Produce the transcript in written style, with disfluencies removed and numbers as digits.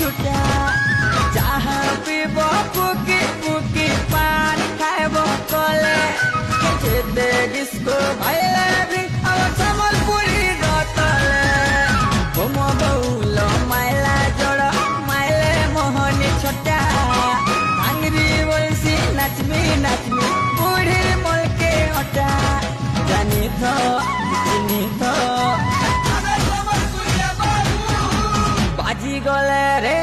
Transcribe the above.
छुटा चाहा पीब पुकी पुकी पान खाएब कले दे डिस्को भाईले भी अब सम्बलपुरी रतले घुम बउल माइला जोड़ माइले मोहनी छोटा भांगरी बोलसी नाचमी नाचमी बूढ़ी मोल के ओटा जानी तो चिनी तो बाजी गले रे